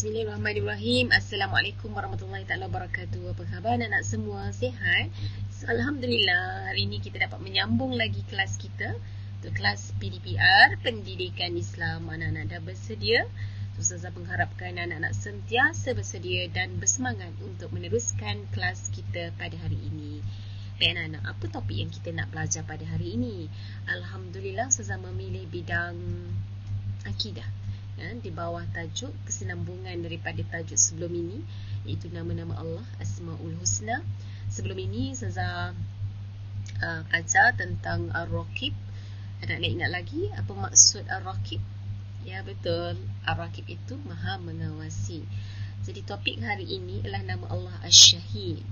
Bismillahirrahmanirrahim. Assalamualaikum warahmatullahi taala wabarakatuh. Apa khabar anak-anak semua? Sihat? Alhamdulillah. Hari ini kita dapat menyambung lagi kelas kita untuk kelas PDPR Pendidikan Islam. Anak-anak dah bersedia? Ustazah mengharapkan anak-anak sentiasa bersedia dan bersemangat untuk meneruskan kelas kita pada hari ini. Baik anak-anak, apa topik yang kita nak belajar pada hari ini? Alhamdulillah Ustazah memilih bidang akidah. Di bawah tajuk kesinambungan daripada tajuk sebelum ini, iaitu nama-nama Allah Asmaul Husna. Sebelum ini Ustazah ajar tentang Ar-Raqib. Anak-anak ingat lagi apa maksud Ar-Raqib? Ya betul, Ar-Raqib itu Maha Mengawasi. Jadi topik hari ini adalah nama Allah Asy-Syahid.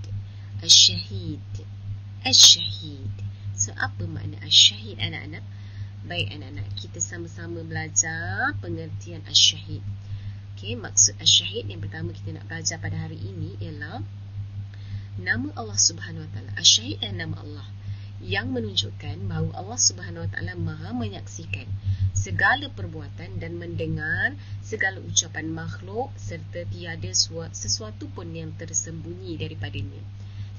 Asy-Syahid. Asy-Syahid. So apa makna Asy-Syahid anak-anak? Baik anak-anak, kita sama-sama belajar pengertian Asy-Syahid. Okey, maksud Asy-Syahid yang pertama kita nak belajar pada hari ini ialah nama Allah Subhanahu Wa Taala. Asy-Syahid adalah nama Allah yang menunjukkan bahawa Allah Subhanahu Wa Taala Maha menyaksikan segala perbuatan dan mendengar segala ucapan makhluk serta tiada sesuatu pun yang tersembunyi daripadanya.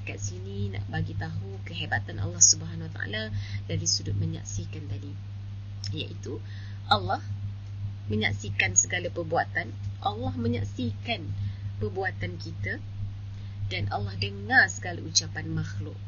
Kat sini nak bagi tahu kehebatan Allah Subhanahu Wa Taala dari sudut menyaksikan tadi, iaitu Allah menyaksikan segala perbuatan, Allah menyaksikan perbuatan kita, dan Allah dengar segala ucapan makhluk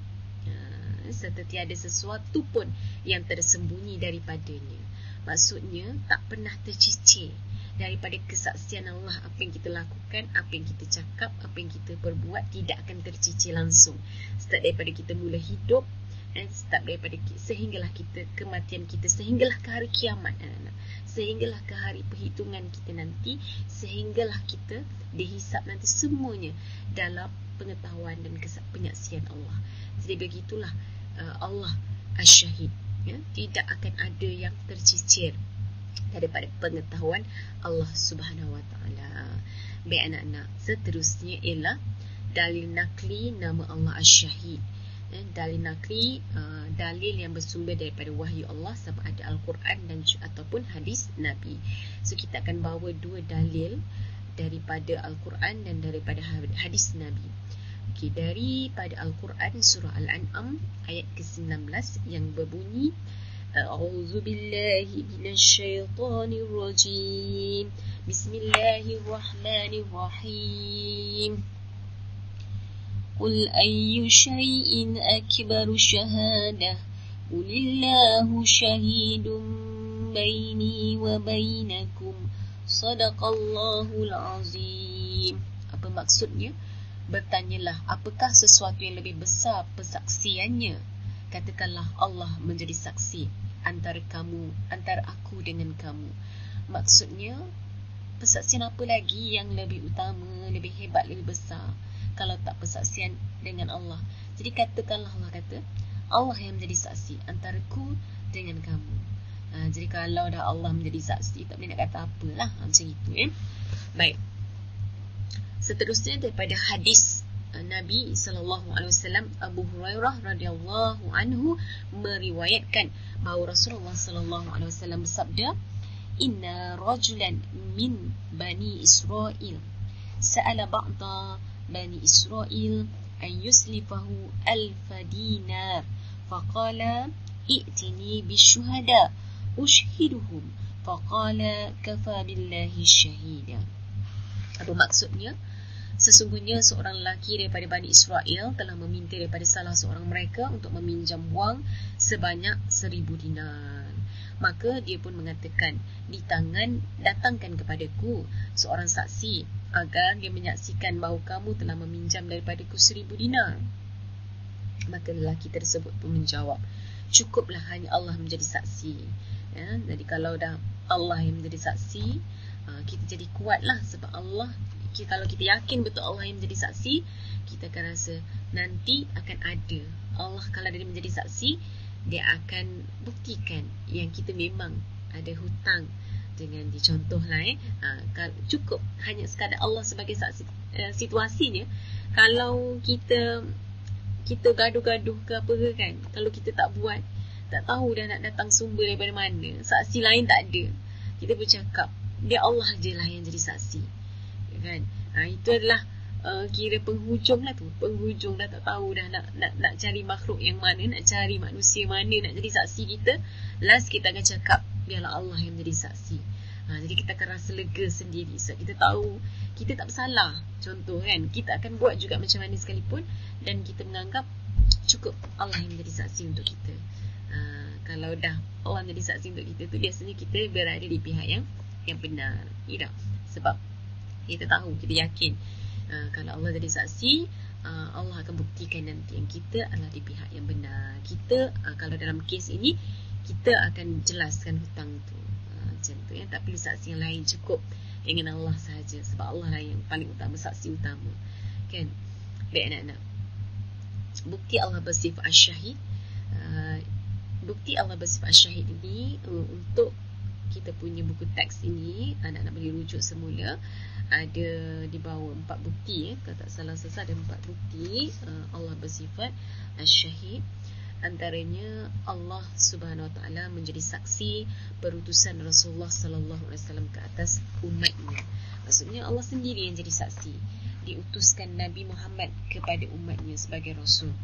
serta tiada sesuatu pun yang tersembunyi daripadanya. Maksudnya tak pernah tercicir daripada kesaksian Allah. Apa yang kita lakukan, apa yang kita cakap, apa yang kita perbuat tidak akan tercicir langsung. Start daripada kita mula hidup, start daripada sehinggalah kita kematian kita, sehinggalah ke hari kiamat anak-anak, sehinggalah ke hari perhitungan kita nanti, sehinggalah kita dihisap nanti, semuanya dalam pengetahuan dan penyaksian Allah. Jadi begitulah Allah Asy-Syahid, ya? Tidak akan ada yang tercicir daripada pengetahuan Allah Subhanahu Wa Taala. Baik anak-anak, seterusnya ialah dalil nakli nama Allah Asy-Syahid. Dalil nakli, dalil yang bersumber daripada wahyu Allah, sama ada Al-Quran dan ataupun hadis Nabi. So kita akan bawa dua dalil daripada Al-Quran dan daripada hadis Nabi. Okay, daripada Al-Quran surah Al-An'am ayat ke-19 yang berbunyi A'udzu billahi minasyaitonir rajim. Bismillahirrahmanirrahim. Qul ayyu syai'in akbaru syahadah. Qulillahu syahidun baini wa bainakum. Shadaqallahul azim. Apa maksudnya? Bertanyalah, apakah sesuatu yang lebih besar persaksiannya? Katakanlah Allah menjadi saksi antara aku dengan kamu. Maksudnya, persaksian apa lagi yang lebih utama, lebih hebat, lebih besar kalau tak persaksian dengan Allah? Jadi katakanlah, Allah kata, Allah yang menjadi saksi antaraku dengan kamu. Jadi kalau dah Allah menjadi saksi, tak boleh nak kata apalah, macam itu. Baik. Seterusnya daripada hadis Nabi SAW, Abu Hurairah radhiyallahu anhu meriwayatkan bahawa Rasulullah SAW bersabda, Inna rajulan min Bani Israel sa'ala ba'da Bani Israel an yuslifahu alfa dinar faqala i'tini bisyuhada ushhiduhum faqala kafa billahi syahida. Apa maksudnya? Sesungguhnya seorang lelaki daripada Bani Israel telah meminta daripada salah seorang mereka untuk meminjam wang sebanyak 1,000 dinar. Maka dia pun mengatakan, datangkan kepadaku seorang saksi agar dia menyaksikan bahawa kamu telah meminjam daripadaku 1,000 dinar. Maka lelaki tersebut pun menjawab, cukuplah hanya Allah menjadi saksi. Ya, jadi kalau dah Allah yang menjadi saksi, kita jadi kuatlah, sebab Allah, kalau kita yakin betul Allah yang menjadi saksi, kita akan rasa nanti akan ada Allah. Kalau dia menjadi saksi, dia akan buktikan yang kita memang ada hutang dengan dia. Contohlah cukup hanya sekadar Allah sebagai saksi. Situasinya, kalau kita gaduh-gaduh ke apa ke kan, kalau kita tak buat, tak tahu dah nak datang sumber daripada mana, saksi lain tak ada, kita bercakap dia Allah je lah yang jadi saksi. kan. Itu adalah kira penghujung lah tu. Penghujung dah tak tahu dah nak cari makhluk yang mana, nak cari manusia mana nak jadi saksi kita. Last kita akan cakap biarlah Allah yang menjadi saksi. Jadi kita akan rasa lega sendiri sebab kita tahu kita tak bersalah. Contoh kan, kita akan buat juga macam mana sekalipun dan kita menganggap cukup Allah yang menjadi saksi untuk kita. Kalau dah Allah menjadi saksi untuk kita tu, biasanya kita berada di pihak yang benar. Tidak, sebab kita tahu, kita yakin kalau Allah jadi saksi, Allah akan buktikan nanti yang kita adalah di pihak yang benar. Kita kalau dalam kes ini, kita akan jelaskan hutang tu. Macam tu ya. Tak perlu saksi yang lain, cukup dengan Allah sahaja. Sebab Allah lah yang paling utama, saksi utama. Kan? Baik anak-anak, bukti Allah bersifat asyahid. Bukti Allah bersifat asyahid ini, untuk kita punya buku teks ini, anak-anak boleh rujuk semula. Ada di bawah 4 bukti kalau tak salah ada 4 bukti Allah bersifat asyahid. Antaranya Allah Subhanahu Wa Taala menjadi saksi perutusan Rasulullah Sallallahu Alaihi Wasallam ke atas umatnya. Maksudnya Allah sendiri yang jadi saksi, diutuskan Nabi Muhammad kepada umatnya sebagai Rasul.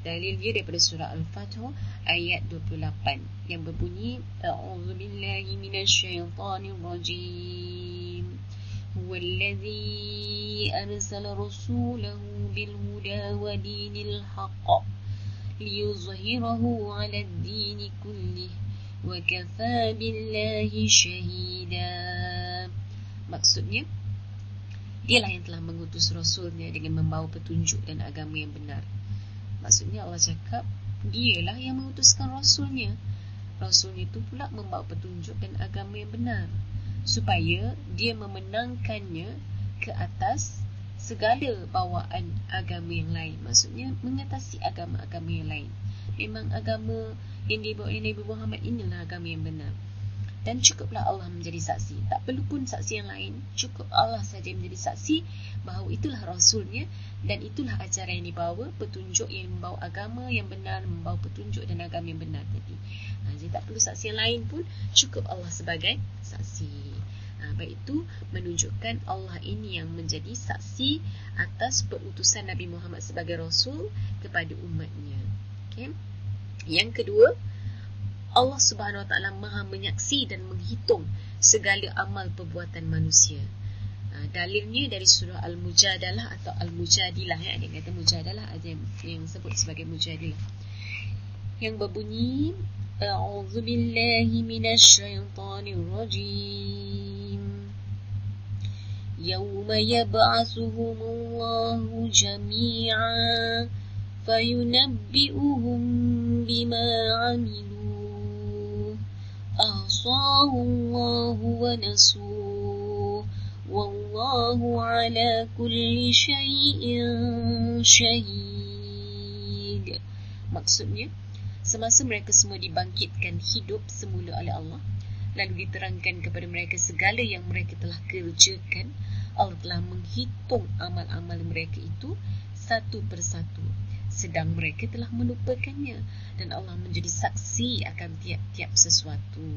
Dalil dia daripada surah Al-Fatih ayat 28 yang berbunyi, A'udzubillahi minasyaitanirrajim. Huwallazi arsala rasulahu bilhuda wa dinil haqq liyuzhirahu 'ala ad-dini kullih wa kafaa billahi shahida. Maksudnya, dialah yang telah mengutus Rasulnya dengan membawa petunjuk dan agama yang benar. Maksudnya Allah cakap, dialah yang mengutuskan Rasulnya. Rasulnya itu pula membawa petunjuk dan agama yang benar, supaya dia memenangkannya ke atas segala bawaan agama yang lain. Maksudnya mengatasi agama-agama yang lain. Memang agama yang dibawa oleh Nabi Muhammad inilah agama yang benar. Dan cukuplah Allah menjadi saksi. Tak perlu pun saksi yang lain. Cukup Allah saja menjadi saksi bahawa itulah Rasulnya dan itulah ajaran yang dibawa, petunjuk yang membawa agama yang benar, membawa petunjuk dan agama yang benar tadi. Jadi tak perlu saksi yang lain pun, cukup Allah sebagai saksi. Baik itu menunjukkan Allah ini yang menjadi saksi atas perutusan Nabi Muhammad sebagai Rasul kepada umatnya. Okay. Yang kedua, Allah Subhanahu Wa Taala Maha menyaksi dan menghitung segala amal perbuatan manusia. Dalilnya dari surah Al-Mujadalah atau Al-Mujadilah ya. Ada yang kata Mujadalah, ada yang sebut sebagai Mujadilah, yang berbunyi, A'udzubillahi minasyaitanirrajim. Yawma yab'atsuhumullahu jami'an fayunabbi'uhum bima 'amilu ahsahullahu wa nasuh wallahu 'ala kulli syai'in syahid. Maksudnya, semasa mereka semua dibangkitkan hidup semula oleh Allah, lalu diterangkan kepada mereka segala yang mereka telah kerjakan, Allah telah menghitung amal-amal mereka itu satu persatu, sedang mereka telah melupakannya, dan Allah menjadi saksi akan tiap-tiap sesuatu.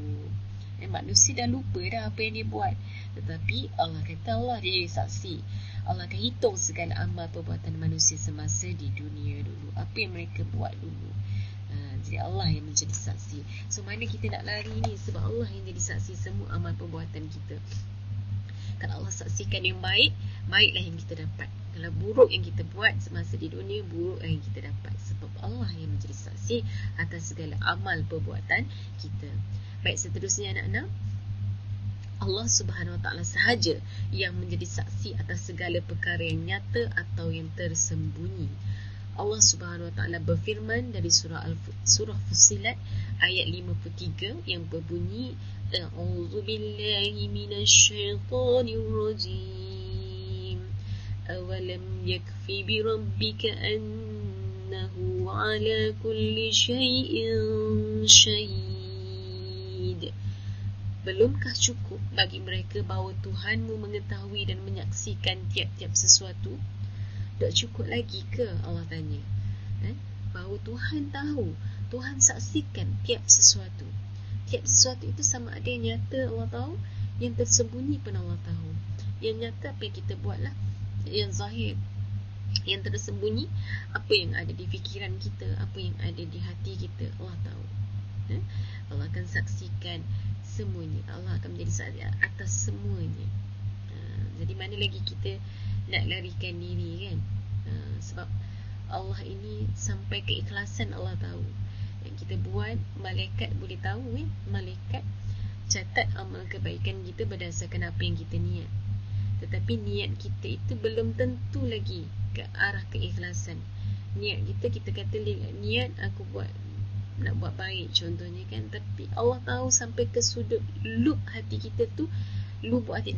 Manusia dah lupa dah apa yang dia buat, tetapi Allah kata Allah dia saksi. Allah akan hitung segala amal perbuatan manusia semasa di dunia dulu, apa yang mereka buat dulu. Jadi Allah yang menjadi saksi. So mana kita nak lari ni, sebab Allah yang jadi saksi semua amal perbuatan kita. Kalau Allah saksikan yang baik, baiklah yang kita dapat. Kalau buruk yang kita buat semasa di dunia, buruk yang kita dapat. Sebab Allah yang menjadi saksi atas segala amal perbuatan kita. Baik, seterusnya anak-anak, Allah Subhanahu Wa Taala sahaja yang menjadi saksi atas segala perkara yang nyata atau yang tersembunyi. Allah Subhanahu Wa Taala berfirman dari surah Fussilat ayat 53 yang berbunyi, A'udzubillahi minasyaitanirrajim. Awalam yakfi bi rabbika annahu ala kulli syai'in syahid. Belumkah cukup bagi mereka bahawa Tuhanmu mengetahui dan menyaksikan tiap-tiap sesuatu? Tak cukup lagi ke, Allah tanya, bahawa Tuhan tahu, Tuhan saksikan tiap sesuatu. Tiap sesuatu itu sama ada yang nyata Allah tahu, yang tersembunyi pun Allah tahu. Yang nyata apa yang kita buatlah. Yang zahir, yang tersembunyi, apa yang ada di fikiran kita, apa yang ada di hati kita, Allah tahu. Allah akan saksikan semuanya. Allah akan menjadi saksi atas semuanya. Jadi mana lagi kita nak larikan diri kan? Sebab Allah ini sampai keikhlasan Allah tahu. Yang kita buat, malaikat boleh tahu kan? Malaikat catat amal kebaikan kita berdasarkan apa yang kita niat. Tetapi niat kita itu belum tentu lagi ke arah keikhlasan. Niat kita kata niat aku nak buat baik contohnya kan, tapi Allah tahu sampai ke sudut lub hati kita tu, lubuk hati,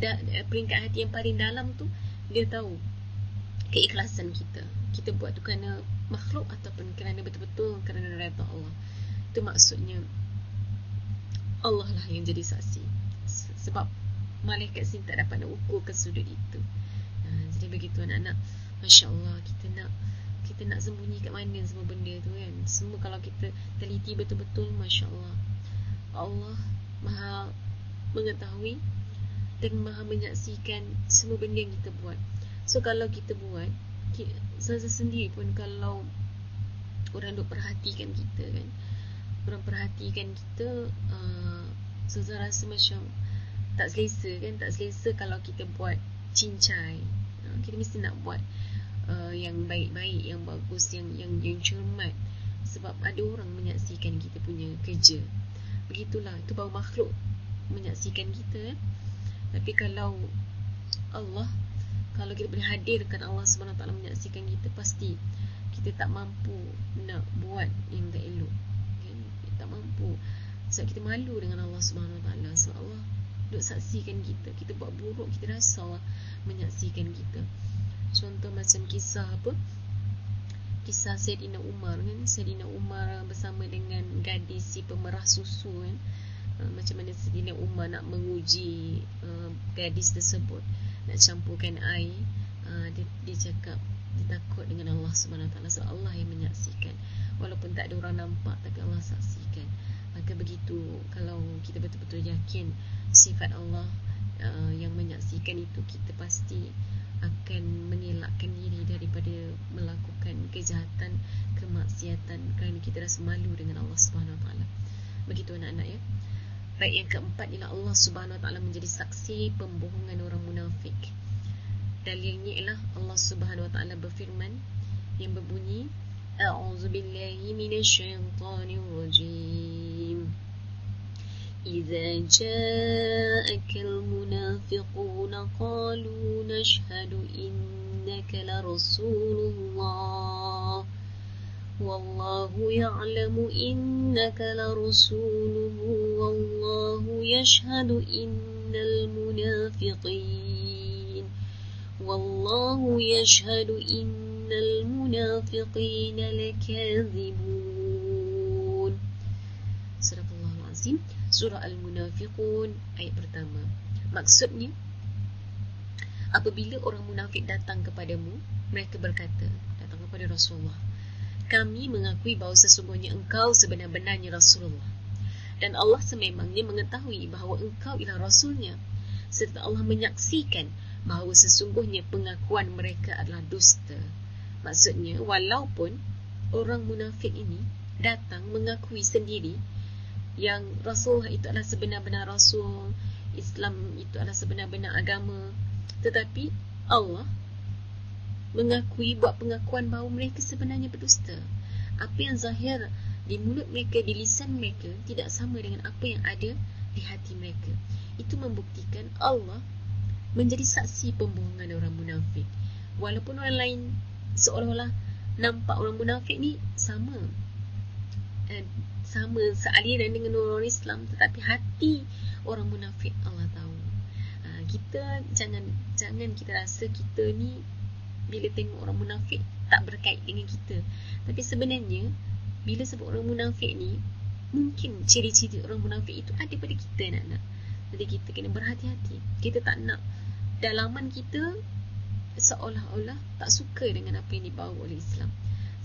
peringkat hati yang paling dalam tu, dia tahu keikhlasan kita. Kita buat tu kerana makhluk ataupun kerana betul-betul kerana redha Allah. Itu maksudnya Allah lah yang jadi saksi. Sebab malaikat sini tak dapat nak ukur ke sudut itu. Jadi begitu anak-anak, Masya Allah, kita nak sembunyi kat mana semua benda tu kan. Semua kalau kita teliti betul-betul, Masya Allah, Allah maha mengetahui dan maha menyaksikan semua benda yang kita buat. So kalau kita buat, saya sendiri pun kalau orang duk perhatikan kita kan, orang perhatikan kita, saya rasa macam tak selesa kan. Tak selesa kalau kita buat cincai. Kita mesti nak buat yang baik-baik, yang bagus, yang cermat. Sebab ada orang menyaksikan kita punya kerja. Begitulah, itu baru makhluk menyaksikan kita. Tapi kalau Allah, kalau kita boleh hadirkan Allah SWT menyaksikan kita, pasti kita tak mampu nak buat yang tak elok kan? Kita tak mampu. Sebab kita malu dengan Allah SWT. Sebab Allah duk saksikan kita. Kita buat buruk, kita rasa Allah menyaksikan kita. Contoh macam kisah apa? Kisah Sayyidina Umar kan. Sayyidina Umar bersama dengan gadis si pemerah susu kan. Macam mana Sayyidina Umar nak menguji gadis tersebut, nak campurkan air. Dia cakap dia takut dengan Allah SWT. Sebab Allah yang menyaksikan. Walaupun tak ada orang nampak, tapi Allah saksikan. Maka begitu, kalau kita betul-betul yakin sifat Allah yang menyaksikan itu, kita pasti akan mengelakkan diri daripada melakukan kejahatan, kemaksiatan, kerana kita rasa malu dengan Allah SWT. Begitu anak-anak ya. Baik, yang keempat ialah Allah SWT menjadi saksi pembohongan orang munafik. Dalilnya ialah Allah SWT berfirman yang berbunyi, A'udzubillahi minasyaitanirrajim. إذا جاءك المنافقون قالوا نشهد إنك لرسول الله والله يعلم إنك لرسوله والله يشهد إن المنافقين لكاذبون. Sadaqallahul Azim. Surah Al-Munafiqun ayat pertama. Maksudnya, apabila orang munafik datang kepadamu, mereka berkata, datang kepada Rasulullah, kami mengakui bahawa sesungguhnya engkau sebenar-benarnya Rasulullah, dan Allah sememangnya mengetahui bahawa engkau ialah Rasulnya, serta Allah menyaksikan bahawa sesungguhnya pengakuan mereka adalah dusta. Maksudnya, walaupun orang munafik ini datang mengakui sendiri yang Rasulullah itu adalah sebenar-benar Rasul, Islam itu adalah sebenar-benar agama, tetapi Allah mengakui, buat pengakuan bahawa mereka sebenarnya berdusta. Apa yang zahir di mulut mereka, di lisan mereka, tidak sama dengan apa yang ada di hati mereka. Itu membuktikan Allah menjadi saksi pembohongan orang munafik. Walaupun orang lain seolah-olah nampak orang munafik ni sama sealiran dengan orang Islam, tetapi hati orang munafik Allah tahu. Kita jangan kita rasa kita ni bila tengok orang munafik tak berkait dengan kita. Tapi sebenarnya bila sebut orang munafik ni, mungkin ciri-ciri orang munafik itu ada pada kita anak-anak. Jadi kita kena berhati-hati. Kita tak nak dalaman kita seolah-olah tak suka dengan apa yang dibawa oleh Islam.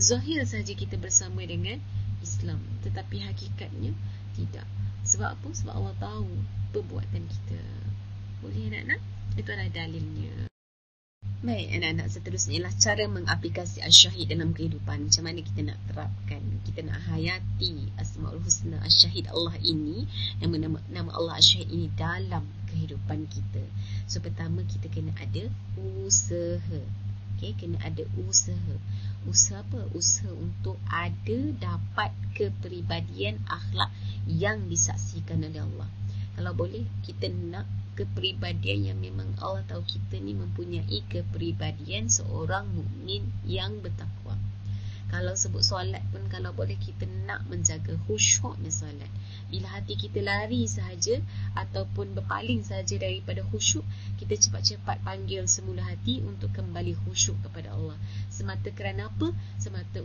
Zahir saja kita bersama dengan Islam, tetapi hakikatnya tidak. Sebab apa? Sebab Allah tahu perbuatan kita. Boleh anak-anak? Itu adalah dalilnya. Baik, anak-anak, seterusnya ialah cara mengaplikasi asyahid dalam kehidupan. Macam mana kita nak terapkan, kita nak hayati Asmaul Husna asyahid Allah ini, nama Allah asyahid ini dalam kehidupan kita. So, pertama kita kena ada usaha. Okay, kena ada usaha. Usaha apa? Usaha untuk dapat kepribadian akhlak yang disaksikan oleh Allah. Kalau boleh, kita nak kepribadian yang memang Allah tahu kita ni mempunyai kepribadian seorang mukmin yang bertakwa. Kalau sebut solat pun, kalau boleh kita nak menjaga khusyuknya solat. Bila hati kita lari sahaja ataupun berpaling sahaja daripada khusyuk, kita cepat-cepat panggil semula hati untuk kembali khusyuk kepada Allah. Semata kerana apa? Semata-mata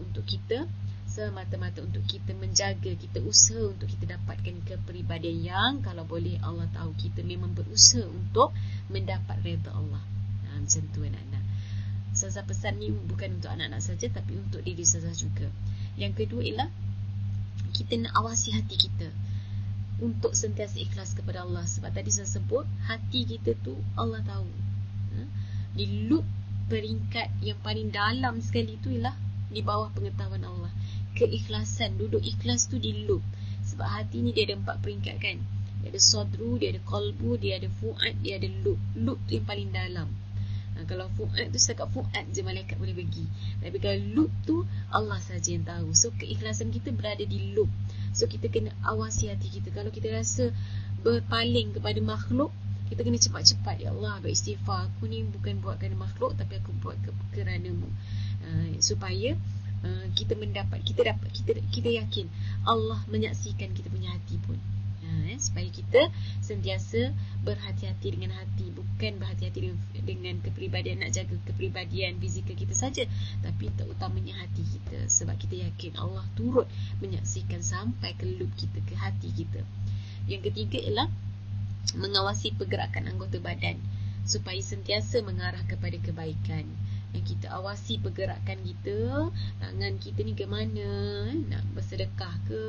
untuk kita menjaga, kita usaha untuk kita dapatkan kepribadian yang kalau boleh Allah tahu kita memang berusaha untuk mendapat redha Allah. Macam tu anak-anak. Ustazah pesan ni bukan untuk anak-anak saja, tapi untuk diri Ustazah juga. Yang kedua ialah kita nak awasi hati kita untuk sentiasa ikhlas kepada Allah. Sebab tadi saya sebut, hati kita tu Allah tahu. Di loop peringkat yang paling dalam sekali tu ialah di bawah pengetahuan Allah. Keikhlasan, duduk ikhlas tu di loop. Sebab hati ni dia ada 4 peringkat kan. Dia ada sadru, dia ada qalbu, dia ada fuad, dia ada loop. Loop tu yang paling dalam. Kalau fuad tu setakat fuad je malaikat boleh pergi. Tapi kalau loop tu Allah saja yang tahu. So keikhlasan kita berada di loop. So kita kena awasi hati kita. Kalau kita rasa berpaling kepada makhluk, kita kena cepat-cepat, ya Allah, beristighfar. Aku ni bukan buat kerana makhluk, tapi aku buat kerana-Mu. Supaya kita yakin Allah menyaksikan kita punya hati pun. Supaya kita sentiasa berhati-hati dengan hati, bukan berhati-hati dengan kepribadian, nak jaga kepribadian fizikal kita saja, tapi terutamanya hati kita. Sebab kita yakin Allah turut menyaksikan sampai ke lub kita, ke hati kita. Yang ketiga ialah mengawasi pergerakan anggota badan supaya sentiasa mengarah kepada kebaikan. Yang kita awasi pergerakan kita, tangan kita ni ke mana, nak bersedekah ke,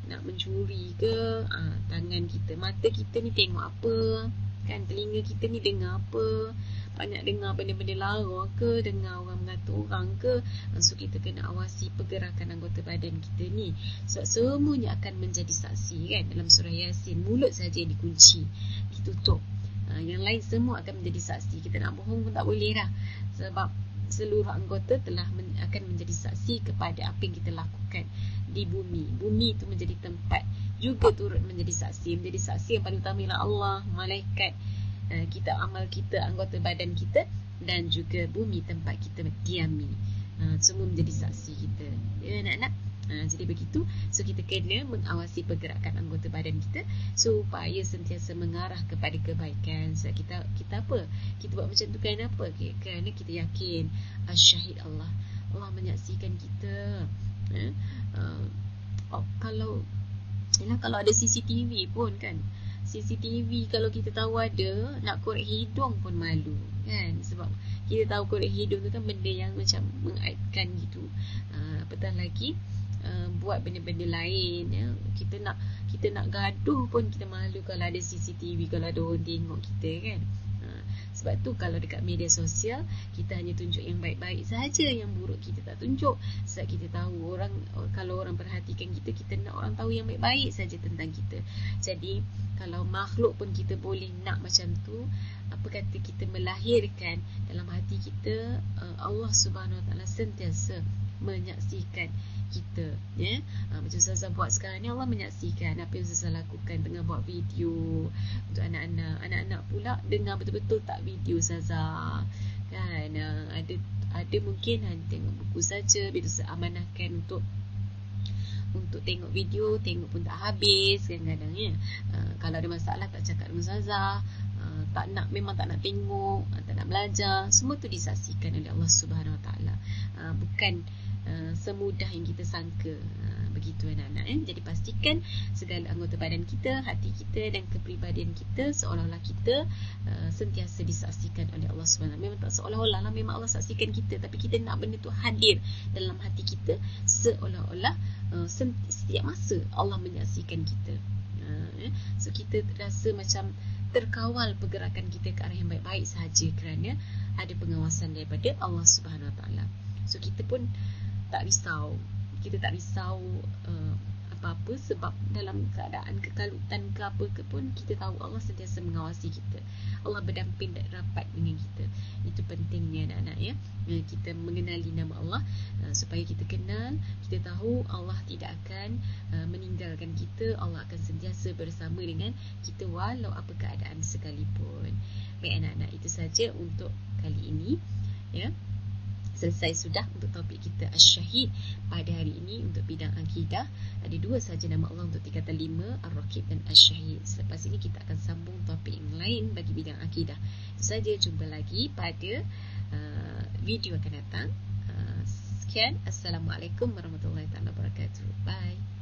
nak mencuri ke, tangan kita, mata kita ni tengok apa, kan, telinga kita ni dengar apa, banyak dengar benda-benda lara ke, dengar orang mengata orang ke. So kita kena awasi pergerakan anggota badan kita ni. Sebab semuanya akan menjadi saksi kan. Dalam surah Yasin, mulut saja yang dikunci, ditutup. Yang lain semua akan menjadi saksi. Kita nak bohong pun tak boleh dah. Sebab seluruh anggota akan menjadi saksi kepada apa yang kita lakukan di bumi. Bumi itu menjadi tempat juga turut menjadi saksi. Menjadi saksi yang paling utama ialah Allah, malaikat, kita, amal kita, anggota badan kita, dan juga bumi tempat kita diami. Semua menjadi saksi kita. Ya anak-anak? Jadi begitu. So kita kena mengawasi pergerakan anggota badan kita supaya sentiasa mengarah kepada kebaikan. So kita apa? Kita buat macam tu kerana apa? Kerana kita yakin asyahid Allah menyaksikan kita. Kalau ada CCTV pun kan, CCTV kalau kita tahu ada, nak korek hidung pun malu kan. Sebab kita tahu korek hidung tu kan benda yang macam mengaibkan gitu. Apatah lagi buat benda-benda lain ya. Kita nak gaduh pun kita malu kalau ada CCTV, kalau ada orang tengok kita kan. Sebab tu kalau dekat media sosial kita hanya tunjuk yang baik-baik saja, yang buruk kita tak tunjuk. Sebab kita tahu kalau orang perhatikan kita, kita nak orang tahu yang baik-baik saja tentang kita. Jadi kalau makhluk pun kita boleh nak macam tu, apa kata kita melahirkan dalam hati kita Allah Subhanahu Wa Taala sentiasa menyaksikan kita ya. Macam Ustazah buat sekarang ni, Allah menyaksikan apa yang Ustazah lakukan, tengah buat video untuk anak-anak pula dengar betul-betul tak video Ustazah kan. Ada mungkin hanya tengok buku saja, bila Ustazah amanahkan untuk tengok video, tengok pun tak habis kadang-kadang ya. Kalau ada masalah tak cakap dengan Ustazah, memang tak nak tengok, tak nak belajar, semua tu disaksikan oleh Allah Subhanahu Wa Taala. Bukan semudah yang kita sangka. Begitu anak-anak. Jadi pastikan segala anggota badan kita, hati kita dan kepribadian kita seolah-olah kita sentiasa disaksikan oleh Allah SWT. Memang tak seolah-olah lah, memang Allah saksikan kita, tapi kita nak benda tu hadir dalam hati kita seolah-olah setiap masa Allah menyaksikan kita. So kita rasa macam terkawal pergerakan kita ke arah yang baik-baik sahaja kerana ada pengawasan daripada Allah Subhanahu Wa Taala. So kita pun tak risau. Kita tak risau apa-apa, sebab dalam keadaan kekalutan ke apa ke pun kita tahu Allah sentiasa mengawasi kita. Allah berdamping dan rapat dengan kita. Itu pentingnya anak-anak ya. Kita mengenali nama Allah supaya kita kenal, kita tahu Allah tidak akan meninggalkan kita. Allah akan sentiasa bersama dengan kita walau apa keadaan sekalipun. Baik anak-anak, itu saja untuk kali ini ya. Selesai sudah untuk topik kita Asy-Syahid pada hari ini untuk bidang akidah. Ada 2 saja nama Allah untuk tingkatan 5, Ar-Raqib dan Asy-Syahid. Selepas ini kita akan sambung topik yang lain bagi bidang akidah. Itu saja, jumpa lagi pada video akan datang. Sekian, Assalamualaikum warahmatullahi wabarakatuh. Bye.